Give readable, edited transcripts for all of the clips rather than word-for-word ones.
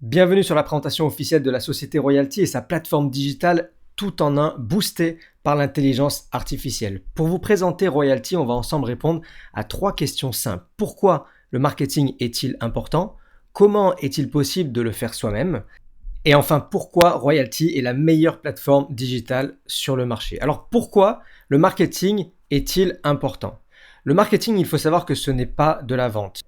Bienvenue sur la présentation officielle de la société Royalty et sa plateforme digitale tout en un boostée par l'intelligence artificielle. Pour vous présenter Royalty, on va ensemble répondre à 3 questions simples. Pourquoi le marketing est-il important? Comment est-il possible de le faire soi-même? Et enfin, pourquoi Royalty est la meilleure plateforme digitale sur le marché? Alors pourquoi le marketing est-il important? Le marketing, il faut savoir que ce n'est pas de la vente.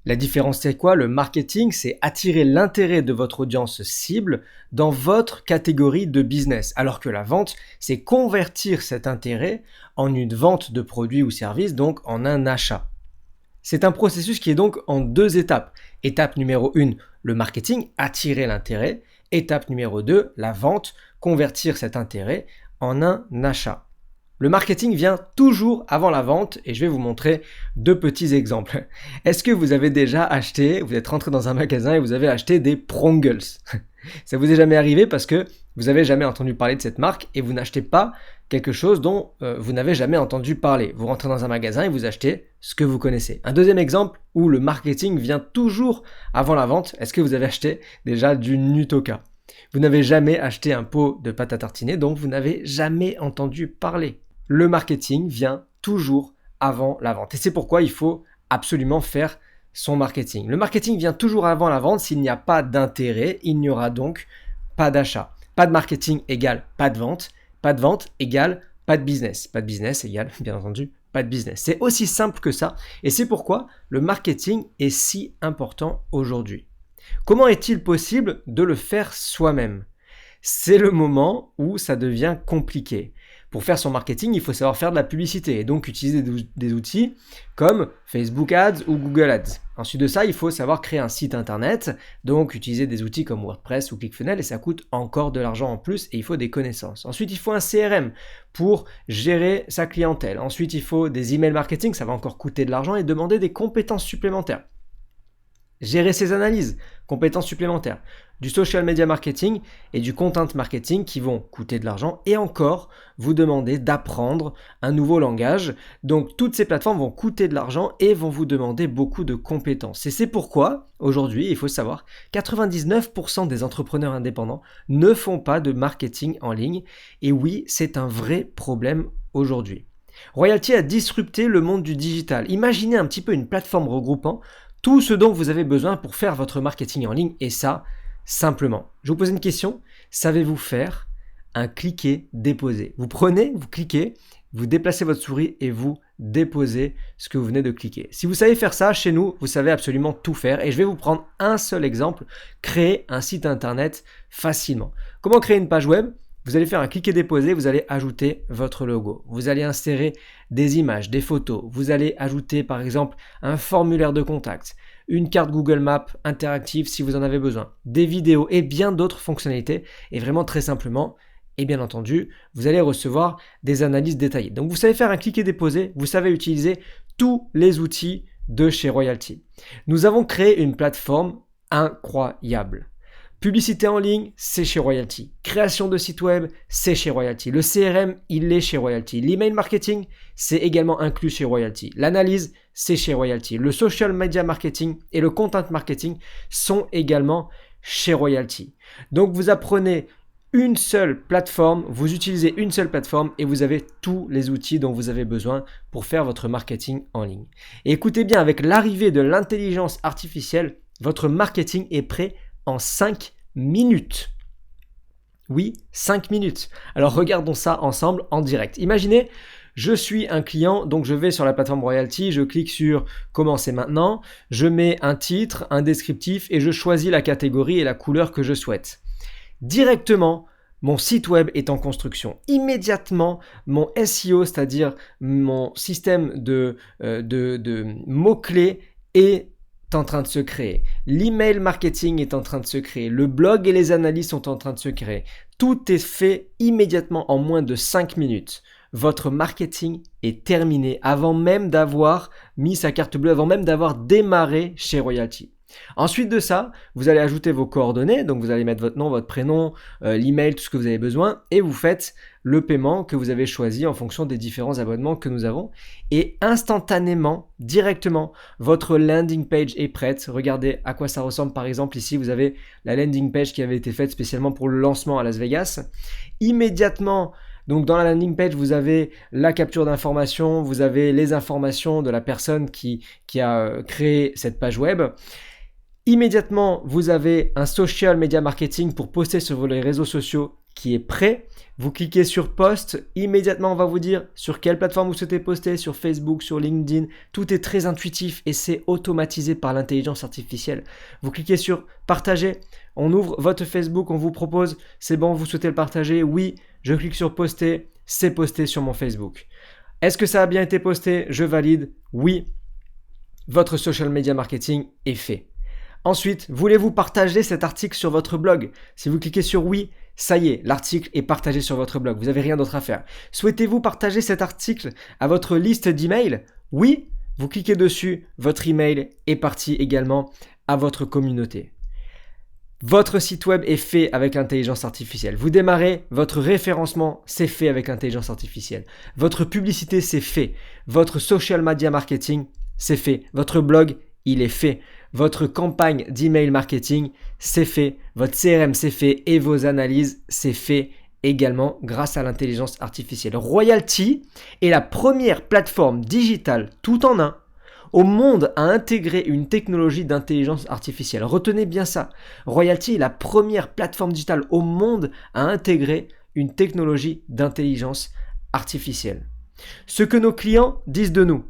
La différence, c'est quoi? Le marketing, c'est attirer l'intérêt de votre audience cible dans votre catégorie de business. Alors que la vente, c'est convertir cet intérêt en une vente de produits ou services, donc en un achat. C'est un processus qui est donc en 2 étapes. Étape numéro 1, le marketing, attirer l'intérêt. Étape numéro 2, la vente, convertir cet intérêt en un achat. Le marketing vient toujours avant la vente et je vais vous montrer 2 petits exemples. Est-ce que vous avez déjà acheté, vous êtes rentré dans un magasin et vous avez acheté des Pringles? Ça vous est jamais arrivé parce que vous n'avez jamais entendu parler de cette marque et vous n'achetez pas quelque chose dont vous n'avez jamais entendu parler. Vous rentrez dans un magasin et vous achetez ce que vous connaissez. Un deuxième exemple où le marketing vient toujours avant la vente. Est-ce que vous avez acheté déjà du Nutoka? Vous n'avez jamais acheté un pot de pâte à tartiner, donc vous n'avez jamais entendu parler. Le marketing vient toujours avant la vente. Et c'est pourquoi il faut absolument faire son marketing. Le marketing vient toujours avant la vente. S'il n'y a pas d'intérêt, il n'y aura donc pas d'achat. Pas de marketing égale pas de vente. Pas de vente égale pas de business. Pas de business égale, bien entendu, pas de business. C'est aussi simple que ça. Et c'est pourquoi le marketing est si important aujourd'hui. Comment est-il possible de le faire soi-même? C'est le moment où ça devient compliqué. Pour faire son marketing, il faut savoir faire de la publicité et donc utiliser des outils comme Facebook Ads ou Google Ads. Ensuite de ça, il faut savoir créer un site internet, donc utiliser des outils comme WordPress ou ClickFunnels et ça coûte encore de l'argent en plus et il faut des connaissances. Ensuite, il faut un CRM pour gérer sa clientèle. Ensuite, il faut des emails marketing, ça va encore coûter de l'argent et demander des compétences supplémentaires. Gérer ses analyses, compétences supplémentaires, du social media marketing et du content marketing qui vont coûter de l'argent et encore vous demander d'apprendre un nouveau langage. Donc toutes ces plateformes vont coûter de l'argent et vont vous demander beaucoup de compétences. Et c'est pourquoi aujourd'hui, il faut savoir, 99% des entrepreneurs indépendants ne font pas de marketing en ligne. Et oui, c'est un vrai problème aujourd'hui. Royalty a disrupté le monde du digital. Imaginez un petit peu une plateforme regroupant tout ce dont vous avez besoin pour faire votre marketing en ligne et ça, simplement. Je vous pose une question. Savez-vous faire un cliquer-déposer? Vous prenez, vous cliquez, vous déplacez votre souris et vous déposez ce que vous venez de cliquer. Si vous savez faire ça, chez nous, vous savez absolument tout faire et je vais vous prendre un seul exemple. Créer un site internet facilement. Comment créer une page web? Vous allez faire un cliquer-déposer, vous allez ajouter votre logo. Vous allez insérer des images, des photos. Vous allez ajouter par exemple un formulaire de contact, une carte Google Maps interactive si vous en avez besoin, des vidéos et bien d'autres fonctionnalités. Et vraiment très simplement, et bien entendu, vous allez recevoir des analyses détaillées. Donc vous savez faire un cliquer-déposer, vous savez utiliser tous les outils de chez Royalty. Nous avons créé une plateforme incroyable. Publicité en ligne, c'est chez Royalty. Création de site web, c'est chez Royalty. Le CRM, il est chez Royalty. L'email marketing, c'est également inclus chez Royalty. L'analyse, c'est chez Royalty. Le social media marketing et le content marketing sont également chez Royalty. Donc vous apprenez une seule plateforme, vous utilisez une seule plateforme et vous avez tous les outils dont vous avez besoin pour faire votre marketing en ligne. Et écoutez bien, avec l'arrivée de l'intelligence artificielle, votre marketing est prêt en 5 minutes. Oui, 5 minutes. Alors regardons ça ensemble en direct. Imaginez, je suis un client, donc je vais sur la plateforme Royalty, je clique sur commencer maintenant, je mets un titre, un descriptif et je choisis la catégorie et la couleur que je souhaite. Directement, mon site web est en construction. Immédiatement, mon SEO, c'est-à-dire mon système de mots-clés est en train de se créer. L'email marketing est en train de se créer. Le blog et les analyses sont en train de se créer. Tout est fait immédiatement en moins de 5 minutes. Votre marketing est terminé avant même d'avoir mis sa carte bleue, avant même d'avoir démarré chez Royalty. Ensuite de ça, vous allez ajouter vos coordonnées, donc vous allez mettre votre nom, votre prénom, l'email, tout ce que vous avez besoin, et vous faites le paiement que vous avez choisi en fonction des différents abonnements que nous avons. Et instantanément, directement, votre landing page est prête. Regardez à quoi ça ressemble. Par exemple, ici, vous avez la landing page qui avait été faite spécialement pour le lancement à Las Vegas. Immédiatement, donc dans la landing page, vous avez la capture d'informations, vous avez les informations de la personne qui a créé cette page web. Immédiatement, vous avez un social media marketing pour poster sur les réseaux sociaux qui est prêt. Vous cliquez sur Post, immédiatement on va vous dire sur quelle plateforme vous souhaitez poster, sur Facebook, sur LinkedIn. Tout est très intuitif et c'est automatisé par l'intelligence artificielle. Vous cliquez sur Partager, on ouvre votre Facebook, on vous propose, c'est bon, vous souhaitez le partager? Oui, je clique sur Poster, c'est posté sur mon Facebook. Est-ce que ça a bien été posté? Je valide. Oui, votre social media marketing est fait. Ensuite, voulez-vous partager cet article sur votre blog? Si vous cliquez sur oui, ça y est, l'article est partagé sur votre blog. Vous n'avez rien d'autre à faire. Souhaitez-vous partager cet article à votre liste d'emails? Oui, vous cliquez dessus, votre email est parti également à votre communauté. Votre site web est fait avec l'intelligence artificielle. Vous démarrez, votre référencement, c'est fait avec l'intelligence artificielle. Votre publicité, c'est fait. Votre social media marketing, c'est fait. Votre blog, il est fait. Votre campagne d'email marketing, c'est fait. Votre CRM, c'est fait. Et vos analyses, c'est fait également grâce à l'intelligence artificielle. Royalty est la première plateforme digitale tout en un au monde à intégrer une technologie d'intelligence artificielle. Retenez bien ça. Royalty est la première plateforme digitale au monde à intégrer une technologie d'intelligence artificielle. Ce que nos clients disent de nous.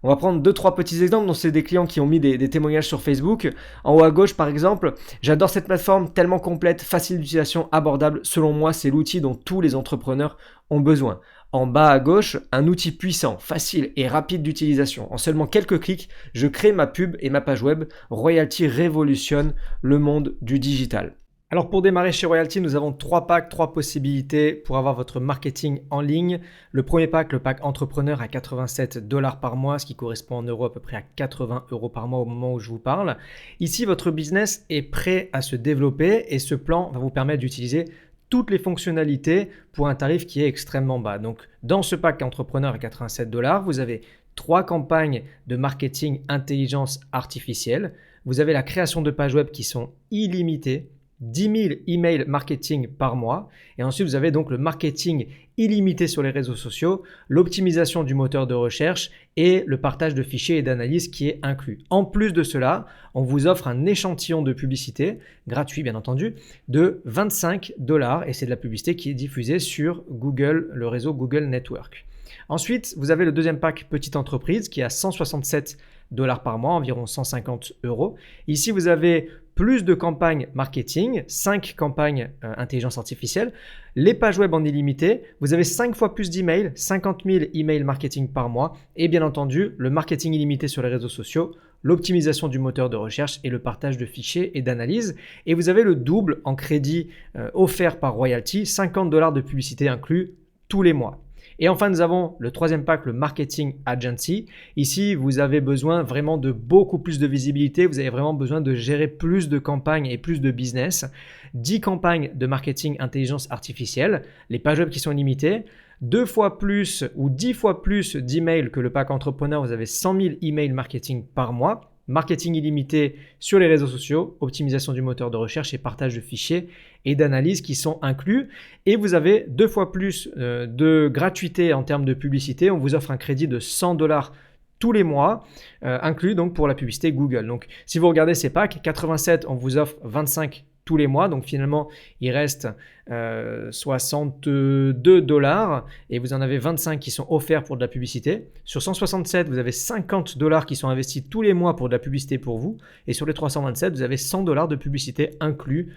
On va prendre 2-3 petits exemples, dont c'est des clients qui ont mis des témoignages sur Facebook. En haut à gauche, par exemple, j'adore cette plateforme, tellement complète, facile d'utilisation, abordable. Selon moi, c'est l'outil dont tous les entrepreneurs ont besoin. En bas à gauche, un outil puissant, facile et rapide d'utilisation. En seulement quelques clics, je crée ma pub et ma page web. Royalty révolutionne le monde du digital. Alors pour démarrer chez Royalty, nous avons 3 packs, 3 possibilités pour avoir votre marketing en ligne. Le premier pack, le pack entrepreneur à 87 $ par mois, ce qui correspond en euros à peu près à 80 € par mois au moment où je vous parle. Ici, votre business est prêt à se développer et ce plan va vous permettre d'utiliser toutes les fonctionnalités pour un tarif qui est extrêmement bas. Donc dans ce pack entrepreneur à 87 $, vous avez 3 campagnes de marketing intelligence artificielle. Vous avez la création de pages web qui sont illimitées. 10 000 emails marketing par mois et ensuite vous avez donc le marketing illimité sur les réseaux sociaux, l'optimisation du moteur de recherche et le partage de fichiers et d'analyses qui est inclus. En plus de cela, on vous offre un échantillon de publicité, gratuit bien entendu, de 25 $ et c'est de la publicité qui est diffusée sur Google, le réseau Google Network. Ensuite, vous avez le deuxième pack petite entreprise qui est à 167 $ par mois, environ 150 €. Ici, vous avez plus de campagnes marketing, 5 campagnes intelligence artificielle, les pages web en illimité, vous avez 5 fois plus d'emails, 50 000 emails marketing par mois et bien entendu le marketing illimité sur les réseaux sociaux, l'optimisation du moteur de recherche et le partage de fichiers et d'analyses. Et vous avez le double en crédit offert par Royalty, 50 $ de publicité inclus tous les mois. Et enfin, nous avons le troisième pack, le Marketing Agency. Ici, vous avez besoin vraiment de beaucoup plus de visibilité. Vous avez vraiment besoin de gérer plus de campagnes et plus de business. 10 campagnes de marketing intelligence artificielle, les pages web qui sont limitées, 2 fois plus ou 10 fois plus d'emails que le pack entrepreneur. Vous avez 100 000 emails marketing par mois. Marketing illimité sur les réseaux sociaux, optimisation du moteur de recherche et partage de fichiers et d'analyses qui sont inclus. Et vous avez 2 fois plus de gratuité en termes de publicité. On vous offre un crédit de 100 $ tous les mois, inclus donc pour la publicité Google. Donc si vous regardez ces packs, 87, on vous offre 25 tous les mois. Donc finalement, il reste 62 $ et vous en avez 25 qui sont offerts pour de la publicité. Sur 167, vous avez 50 $ qui sont investis tous les mois pour de la publicité pour vous. Et sur les 327, vous avez 100 $ de publicité inclus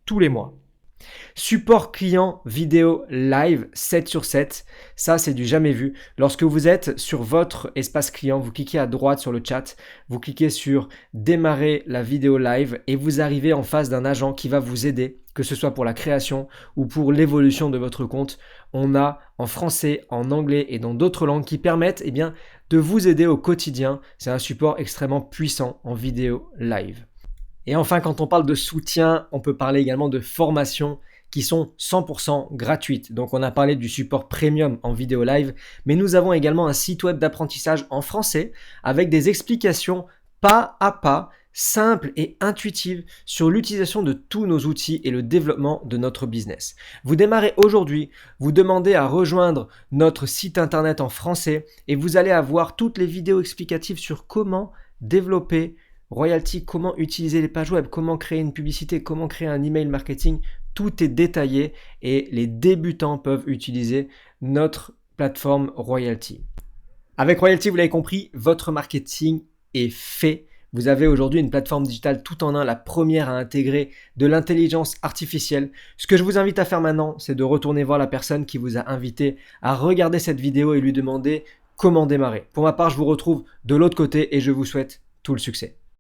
tous les mois. Support client vidéo live 7 sur 7, ça c'est du jamais vu. Lorsque vous êtes sur votre espace client, vous cliquez à droite sur le chat, vous cliquez sur démarrer la vidéo live et vous arrivez en face d'un agent qui va vous aider que ce soit pour la création ou pour l'évolution de votre compte. On a en français, en anglais et dans d'autres langues qui permettent de vous aider au quotidien. C'est un support extrêmement puissant en vidéo live. Et enfin, quand on parle de soutien, on peut parler également de formations qui sont 100% gratuites. Donc on a parlé du support premium en vidéo live, mais nous avons également un site web d'apprentissage en français avec des explications pas à pas, simples et intuitives sur l'utilisation de tous nos outils et le développement de notre business. Vous démarrez aujourd'hui, vous demandez à rejoindre notre site internet en français et vous allez avoir toutes les vidéos explicatives sur comment développer Royalty, comment utiliser les pages web, comment créer une publicité, comment créer un email marketing, tout est détaillé et les débutants peuvent utiliser notre plateforme Royalty. Avec Royalty, vous l'avez compris, votre marketing est fait. Vous avez aujourd'hui une plateforme digitale tout en un, la première à intégrer de l'intelligence artificielle. Ce que je vous invite à faire maintenant, c'est de retourner voir la personne qui vous a invité à regarder cette vidéo et lui demander comment démarrer. Pour ma part, je vous retrouve de l'autre côté et je vous souhaite tout le succès.